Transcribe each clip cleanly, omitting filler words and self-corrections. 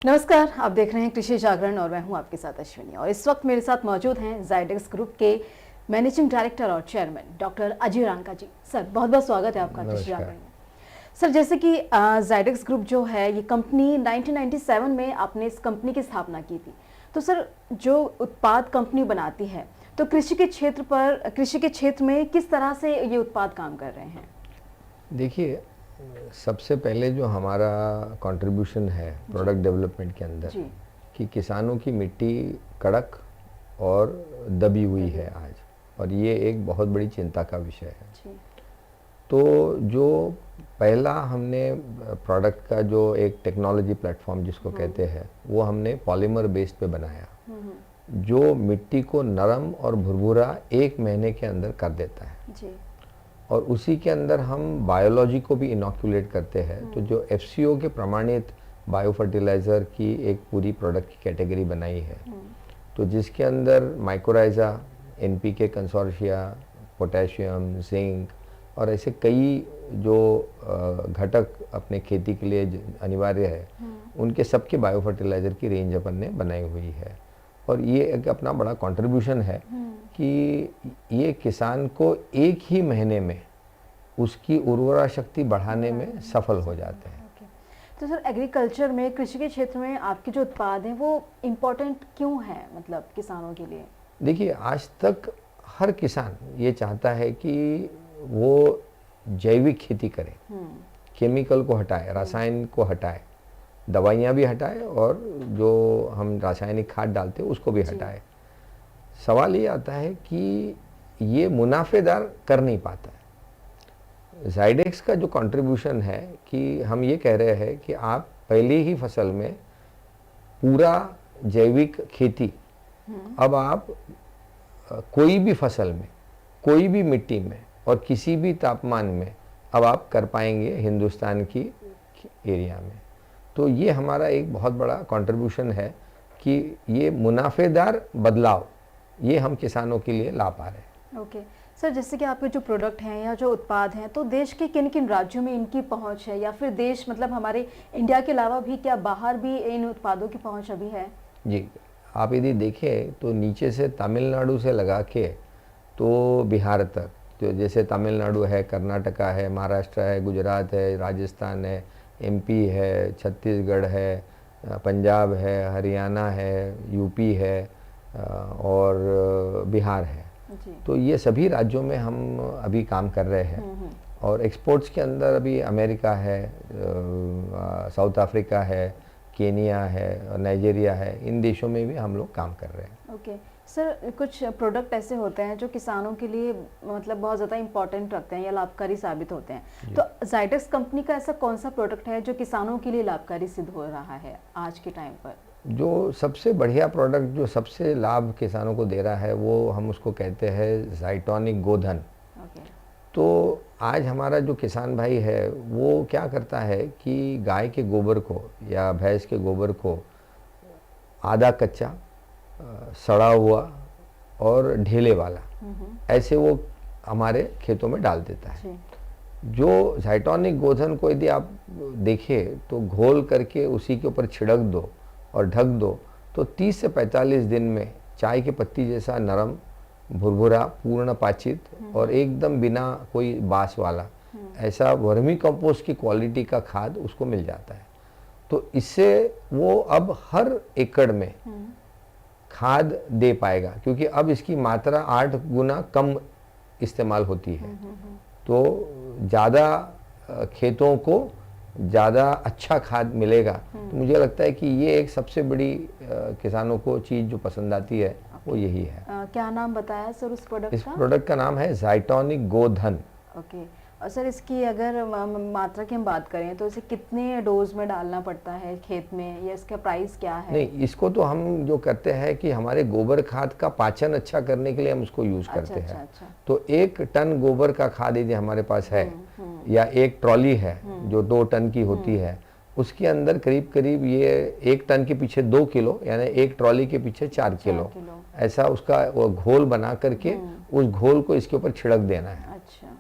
नमस्कार, आप देख रहे हैं कृषि जागरण और मैं हूं आपके साथ अश्विनी। और इस वक्त मेरे साथ मौजूद हैं जाइडेक्स ग्रुप के मैनेजिंग डायरेक्टर और चेयरमैन डॉक्टर अजय रांका जी। सर, बहुत बहुत स्वागत है आपका कृषि जागरण में। सर, जैसे कि जाइडेक्स ग्रुप जो है ये कंपनी 1997 में आपने इस कंपनी की स्थापना की थी। तो सर, जो उत्पाद कंपनी बनाती है तो कृषि के क्षेत्र में किस तरह से ये उत्पाद काम कर रहे हैं? देखिए, सबसे पहले जो हमारा कंट्रीब्यूशन है प्रोडक्ट डेवलपमेंट के अंदर कि किसानों की मिट्टी कड़क और दबी हुई है आज, और ये एक बहुत बड़ी चिंता का विषय है। तो जो पहला हमने प्रोडक्ट का जो एक टेक्नोलॉजी प्लेटफॉर्म जिसको कहते हैं, वो हमने पॉलीमर बेस्ड पे बनाया, जो मिट्टी को नरम और भुरभुरा 1 महीने के अंदर कर देता है। और उसी के अंदर हम बायोलॉजी को भी इनॉक्यूलेट करते हैं। तो जो एफसीओ के प्रमाणित बायो फर्टिलाइज़र की एक पूरी प्रोडक्ट की कैटेगरी बनाई है, तो जिसके अंदर माइक्रोराइजा, एनपीके कंसोर्शिया, पोटेशियम, जिंक और ऐसे कई जो घटक अपने खेती के लिए अनिवार्य है, उनके सबके बायो फर्टिलाइज़र की रेंज अपन ने बनाई हुई है। और ये एक अपना बड़ा कंट्रीब्यूशन है कि ये किसान को 1 ही महीने में उसकी उर्वरा शक्ति बढ़ाने में सफल हो जाते हैं। तो सर, एग्रीकल्चर में, कृषि के क्षेत्र में आपके जो उत्पाद हैं वो इम्पोर्टेंट क्यों है, मतलब किसानों के लिए? देखिए, आज तक हर किसान ये चाहता है कि वो जैविक खेती करे, केमिकल को हटाए, रसायन को हटाए, दवाइयाँ भी हटाए और जो हम रासायनिक खाद डालते हैं उसको भी हटाए। सवाल ये आता है कि ये मुनाफेदार कर नहीं पाता है। जाइडेक्स का जो कंट्रीब्यूशन है कि हम ये कह रहे हैं कि आप पहली ही फसल में पूरा जैविक खेती, अब आप कोई भी फसल में, कोई भी मिट्टी में और किसी भी तापमान में अब आप कर पाएंगे हिंदुस्तान की एरिया में। तो ये हमारा एक बहुत बड़ा कंट्रीब्यूशन है कि ये मुनाफेदार बदलाव ये हम किसानों के लिए ला पा रहे हैं। ओके सर, जैसे कि आपके जो प्रोडक्ट हैं या जो उत्पाद हैं, तो देश के किन किन राज्यों में इनकी पहुंच है, या फिर देश मतलब हमारे इंडिया के अलावा भी क्या बाहर भी इन उत्पादों की पहुंच अभी है? जी, आप यदि देखें तो नीचे से तमिलनाडु से लगा के तो बिहार तक, तो जैसे तमिलनाडु है, कर्नाटका है, महाराष्ट्र है, गुजरात है, राजस्थान है, एमपी है, छत्तीसगढ़ है, पंजाब है, हरियाणा है, यूपी है और बिहार है। तो ये सभी राज्यों में हम अभी काम कर रहे हैं। और एक्सपोर्ट्स के अंदर अभी अमेरिका है, साउथ अफ्रीका है, केनिया है और नाइजीरिया है, इन देशों में भी हम लोग काम कर रहे हैं। ओके सर, कुछ प्रोडक्ट ऐसे होते हैं जो किसानों के लिए मतलब बहुत ज़्यादा इम्पोर्टेंट रखते हैं या लाभकारी साबित होते हैं। तो जाइडेक्स कंपनी का ऐसा कौन सा प्रोडक्ट है जो किसानों के लिए लाभकारी सिद्ध हो रहा है आज के टाइम पर? जो सबसे बढ़िया प्रोडक्ट जो सबसे लाभ किसानों को दे रहा है वो हम उसको कहते हैं ज़ाइटोनिक गोधन। तो आज हमारा जो किसान भाई है वो क्या करता है कि गाय के गोबर को या भैंस के गोबर को आधा कच्चा, सड़ा हुआ और ढेले वाला ऐसे वो हमारे खेतों में डाल देता है। जो ज़ाइटोनिक गोधन को यदि आप देखें तो घोल करके उसी के ऊपर छिड़क दो और ढक दो तो 30 से 45 दिन में चाय की पत्ती जैसा नरम, भुरभुरा, पूर्ण पाचित और एकदम बिना कोई बास वाला ऐसा वर्मी कंपोस्ट की क्वालिटी का खाद उसको मिल जाता है। तो इससे वो अब हर एकड़ में खाद दे पाएगा, क्योंकि अब इसकी मात्रा 8 गुना कम इस्तेमाल होती है। तो ज़्यादा खेतों को ज़्यादा अच्छा खाद मिलेगा। तो मुझे लगता है कि ये एक सबसे बड़ी किसानों को चीज़ जो पसंद आती है वो यही है। क्या नाम बताया सर उस प्रोडक्ट का? इस प्रोडक्ट का नाम है ज़ाइटोनिक गोधन। ओके। और सर, इसकी अगर मात्रा की हम बात करें तो इसे कितने डोज में डालना पड़ता है खेत में, या इसका प्राइस क्या है? नहीं, इसको तो हम जो करते हैं कि हमारे गोबर खाद का पाचन अच्छा करने के लिए हम उसको यूज़ करते हैं। तो 1 टन गोबर का खाद यदि हमारे पास है या 1 ट्रॉली है जो 2 टन की होती है, उसके अंदर करीब करीब ये 1 टन के पीछे 2 किलो, यानी 1 ट्रॉली के पीछे 4 किलो ऐसा उसका वो घोल बना करके उस घोल को इसके ऊपर छिड़क देना है। अच्छा,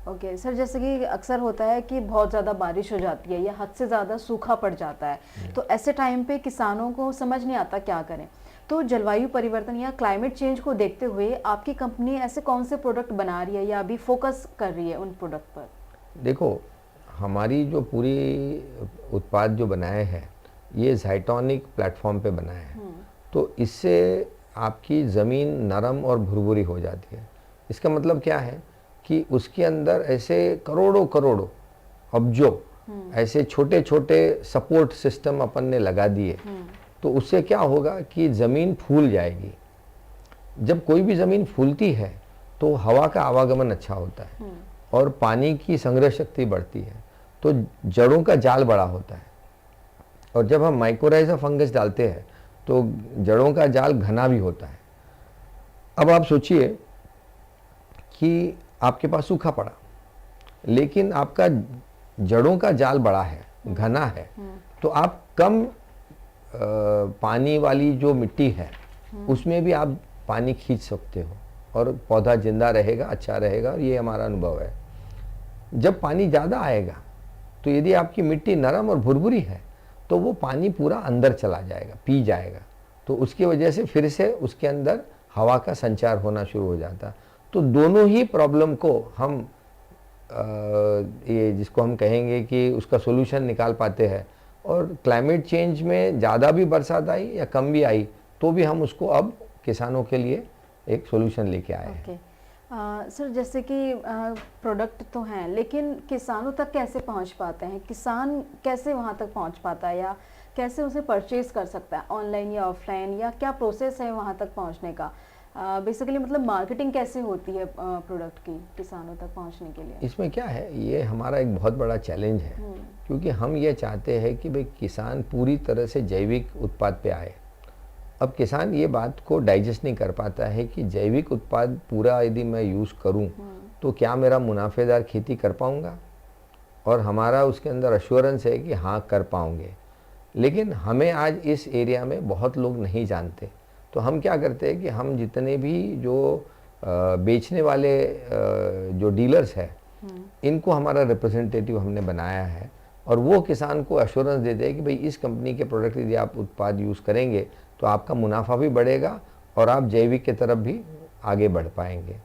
ओके सर, जैसे कि अक्सर होता है कि बहुत ज़्यादा बारिश हो जाती है या हद से ज़्यादा सूखा पड़ जाता है, तो ऐसे टाइम पे किसानों को समझ नहीं आता क्या करें। तो जलवायु परिवर्तन या क्लाइमेट चेंज को देखते हुए आपकी कंपनी ऐसे कौन से प्रोडक्ट बना रही है या अभी फोकस कर रही है उन प्रोडक्ट पर? देखो, हमारी जो पूरी उत्पाद जो बनाए हैं ये ज़ाइटोनिक प्लेटफॉर्म पे बनाए हैं। तो इससे आपकी ज़मीन नरम और भुरभुरी हो जाती है। इसका मतलब क्या है कि उसके अंदर ऐसे करोड़ों करोड़ों अब्जों ऐसे छोटे छोटे सपोर्ट सिस्टम अपन ने लगा दिए। तो उससे क्या होगा कि ज़मीन फूल जाएगी। जब कोई भी ज़मीन फूलती है तो हवा का आवागमन अच्छा होता है और पानी की संग्रह शक्ति बढ़ती है, तो जड़ों का जाल बड़ा होता है। और जब हम माइकोराइजा फंगस डालते हैं तो जड़ों का जाल घना भी होता है। अब आप सोचिए कि आपके पास सूखा पड़ा, लेकिन आपका जड़ों का जाल बड़ा है, घना है, तो आप कम पानी वाली जो मिट्टी है उसमें भी आप पानी खींच सकते हो और पौधा जिंदा रहेगा, अच्छा रहेगा। और ये हमारा अनुभव है। जब पानी ज़्यादा आएगा तो यदि आपकी मिट्टी नरम और भुरभुरी है तो वो पानी पूरा अंदर चला जाएगा, पी जाएगा। तो उसकी वजह से फिर से उसके अंदर हवा का संचार होना शुरू हो जाता। तो दोनों ही प्रॉब्लम को हम ये जिसको हम कहेंगे कि उसका सोल्यूशन निकाल पाते हैं। और क्लाइमेट चेंज में ज़्यादा भी बरसात आई या कम भी आई तो भी हम उसको अब किसानों के लिए एक सोल्यूशन लेके आए हैं। सर, जैसे कि प्रोडक्ट तो हैं, लेकिन किसानों तक कैसे पहुंच पाते हैं? किसान कैसे वहां तक पहुंच पाता है या कैसे उसे परचेज कर सकता है, ऑनलाइन या ऑफलाइन, या क्या प्रोसेस है वहां तक पहुंचने का? बेसिकली मतलब मार्केटिंग कैसे होती है प्रोडक्ट की किसानों तक पहुंचने के लिए? इसमें क्या है, ये हमारा एक बहुत बड़ा चैलेंज है, क्योंकि हम ये चाहते हैं कि भाई किसान पूरी तरह से जैविक उत्पाद पे आए। अब किसान ये बात को डाइजेस्ट नहीं कर पाता है कि जैविक उत्पाद पूरा यदि मैं यूज़ करूं तो क्या मेरा मुनाफेदार खेती कर पाऊंगा। और हमारा उसके अंदर अश्योरेंस है कि हाँ कर पाओगे। लेकिन हमें आज इस एरिया में बहुत लोग नहीं जानते। तो हम क्या करते हैं कि हम जितने भी जो बेचने वाले जो डीलर्स हैं इनको हमारा रिप्रेजेंटेटिव हमने बनाया है और वो किसान को एश्योरेंस देते हैं कि भाई इस कंपनी के प्रोडक्ट यदि आप उत्पाद यूज़ करेंगे तो आपका मुनाफा भी बढ़ेगा और आप जैविक की तरफ भी आगे बढ़ पाएंगे।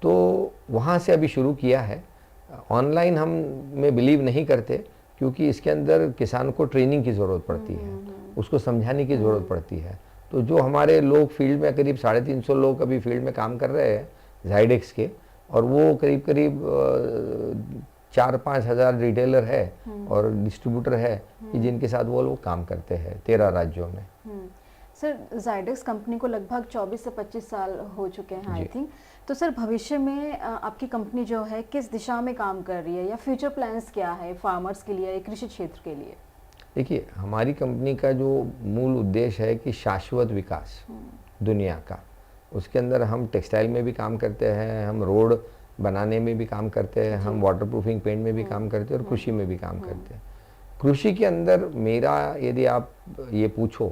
तो वहाँ से अभी शुरू किया है। ऑनलाइन हम में बिलीव नहीं करते, क्योंकि इसके अंदर किसान को ट्रेनिंग की ज़रूरत पड़ती है, उसको समझाने की ज़रूरत पड़ती है। तो जो हमारे लोग फील्ड में करीब 350 लोग अभी फील्ड में काम कर रहे हैं ज़ाइडेक्स के, और वो करीब करीब 4-5 हज़ार रिटेलर है और डिस्ट्रीब्यूटर है कि जिनके साथ वो लोग काम करते हैं 13 राज्यों में। सर, ज़ाइडेक्स कंपनी को लगभग 24 से 25 साल हो चुके हैं आई थिंक। तो सर, भविष्य में आपकी कंपनी जो है किस दिशा में काम कर रही है या फ्यूचर प्लान्स क्या है फार्मर्स के लिए, कृषि क्षेत्र के लिए? देखिए, हमारी कंपनी का जो मूल उद्देश्य है कि शाश्वत विकास दुनिया का, उसके अंदर हम टेक्सटाइल में भी काम करते हैं, हम रोड बनाने में भी काम करते हैं, हम वाटरप्रूफिंग पेंट में भी काम करते हैं और कृषि में भी काम करते हैं। कृषि के अंदर मेरा यदि आप ये पूछो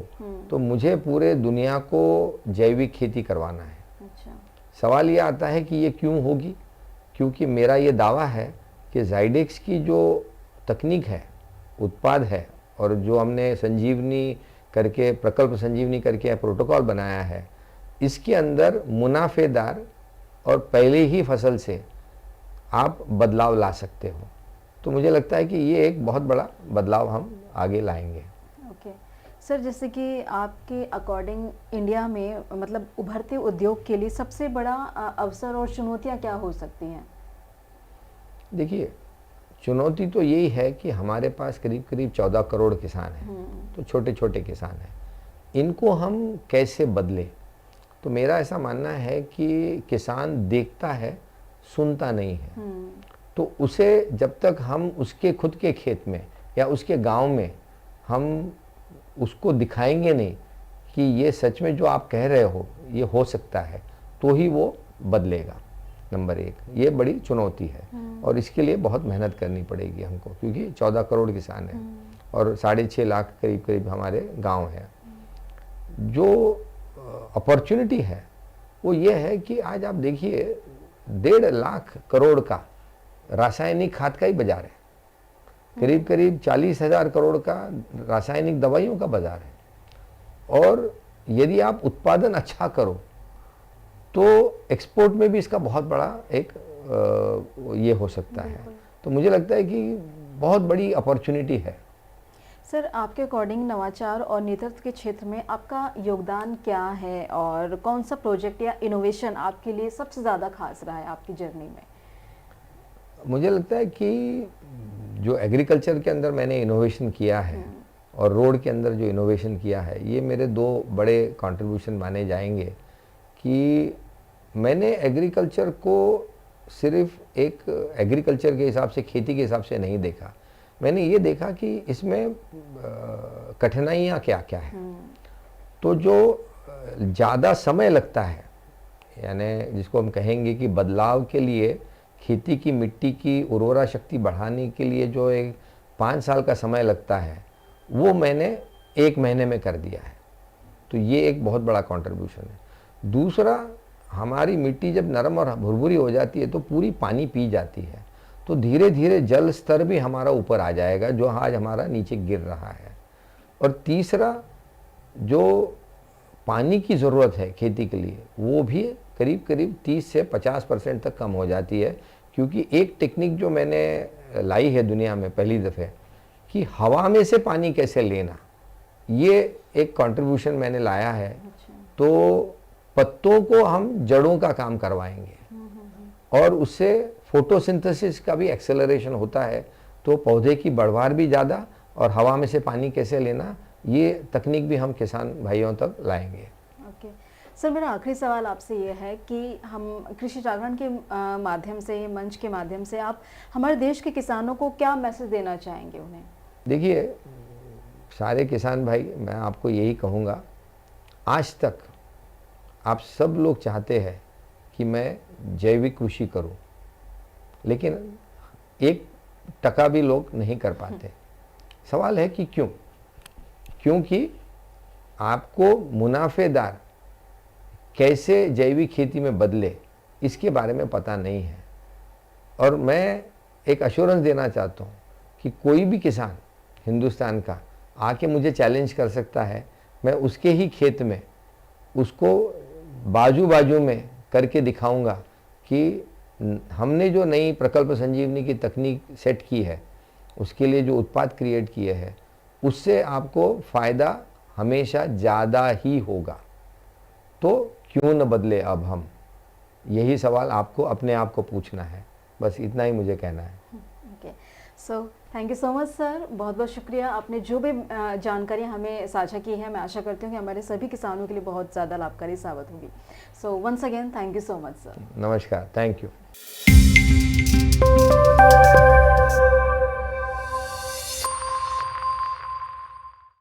तो मुझे पूरे दुनिया को जैविक खेती करवाना है। अच्छा। सवाल ये आता है कि ये क्यों होगी, क्योंकि मेरा ये दावा है कि ज़ाइडेक्स की जो तकनीक है, उत्पाद है, और जो हमने संजीवनी करके प्रकल्प संजीवनी करके प्रोटोकॉल बनाया है, इसके अंदर मुनाफेदार और पहले ही फसल से आप बदलाव ला सकते हो। तो मुझे लगता है कि ये एक बहुत बड़ा बदलाव हम आगे लाएंगे। ओके सर, जैसे कि आपके अकॉर्डिंग इंडिया में मतलब उभरते उद्योग के लिए सबसे बड़ा अवसर और चुनौतियां क्या हो सकती हैं? देखिए, चुनौती तो यही है कि हमारे पास करीब करीब 14 करोड़ किसान हैं, तो छोटे छोटे किसान हैं, इनको हम कैसे बदले। तो मेरा ऐसा मानना है कि किसान देखता है, सुनता नहीं है। तो उसे जब तक हम उसके खुद के खेत में या उसके गांव में हम उसको दिखाएंगे नहीं कि ये सच में जो आप कह रहे हो ये हो सकता है, तो ही वो बदलेगा। नंबर 1 ये बड़ी चुनौती है और इसके लिए बहुत मेहनत करनी पड़ेगी हमको, क्योंकि 14 करोड़ किसान हैं और 6.5 लाख करीब करीब हमारे गांव हैं। जो अपॉर्चुनिटी है वो ये है कि आज आप देखिए 1.5 लाख करोड़ का रासायनिक खाद का ही बाजार है, करीब करीब 40,000 करोड़ का रासायनिक दवाइयों का बाजार है। और यदि आप उत्पादन अच्छा करो तो एक्सपोर्ट में भी इसका बहुत बड़ा एक ये हो सकता है। तो मुझे लगता है कि बहुत बड़ी अपॉर्चुनिटी है। सर, आपके अकॉर्डिंग नवाचार और नेतृत्व के क्षेत्र में आपका योगदान क्या है और कौन सा प्रोजेक्ट या इनोवेशन आपके लिए सबसे ज़्यादा खास रहा है आपकी जर्नी में? मुझे लगता है कि जो एग्रीकल्चर के अंदर मैंने इनोवेशन किया है और रोड के अंदर जो इनोवेशन किया है, ये मेरे दो बड़े कंट्रीब्यूशन माने जाएंगे। कि मैंने एग्रीकल्चर को सिर्फ एक एग्रीकल्चर के हिसाब से, खेती के हिसाब से नहीं देखा। मैंने ये देखा कि इसमें कठिनाइयाँ क्या क्या है। तो जो ज़्यादा समय लगता है, यानी जिसको हम कहेंगे कि बदलाव के लिए खेती की मिट्टी की उर्वरा शक्ति बढ़ाने के लिए जो एक 5 साल का समय लगता है, वो मैंने 1 महीने में कर दिया है। तो ये एक बहुत बड़ा कंट्रीब्यूशन है। दूसरा, हमारी मिट्टी जब नरम और भुरभुरी हो जाती है तो पूरी पानी पी जाती है, तो धीरे धीरे जल स्तर भी हमारा ऊपर आ जाएगा, जो आज हमारा नीचे गिर रहा है। और तीसरा, जो पानी की ज़रूरत है खेती के लिए, वो भी करीब करीब 30 से 50% तक कम हो जाती है। क्योंकि एक टेक्निक जो मैंने लाई है दुनिया में पहली दफ़े, कि हवा में से पानी कैसे लेना, ये एक कंट्रीब्यूशन मैंने लाया है। तो पत्तों को हम जड़ों का काम करवाएंगे और उससे फोटोसिंथेसिस का भी एक्सेलरेशन होता है, तो पौधे की बढ़वार भी ज़्यादा और हवा में से पानी कैसे लेना, ये तकनीक भी हम किसान भाइयों तक लाएंगे। ओके सर, मेरा आखिरी सवाल आपसे ये है कि हम कृषि जागरण के माध्यम से, मंच के माध्यम से आप हमारे देश के किसानों को क्या मैसेज देना चाहेंगे उन्हें? देखिए, सारे किसान भाई, मैं आपको यही कहूँगा, आज तक आप सब लोग चाहते हैं कि मैं जैविक कृषि करूं, लेकिन 1% भी लोग नहीं कर पाते। सवाल है कि क्यों? क्योंकि आपको मुनाफेदार कैसे जैविक खेती में बदले, इसके बारे में पता नहीं है। और मैं एक अश्योरेंस देना चाहता हूँ कि कोई भी किसान हिंदुस्तान का आके मुझे चैलेंज कर सकता है, मैं उसके ही खेत में उसको बाजू बाजू में करके दिखाऊंगा कि हमने जो नई प्रकल्प संजीवनी की तकनीक सेट की है, उसके लिए जो उत्पाद क्रिएट किए हैं, उससे आपको फ़ायदा हमेशा ज़्यादा ही होगा। तो क्यों न बदले अब हम? यही सवाल आपको अपने आप को पूछना है। बस इतना ही मुझे कहना है। Okay, so thank you so much sir, बहुत बहुत शुक्रिया। आपने जो भी जानकारी हमें साझा की है, मैं आशा करती हूँ कि हमारे सभी किसानों के लिए बहुत ज़्यादा लाभकारी साबित होगी। So once again thank you so much sir. नमस्कार, थैंक यू।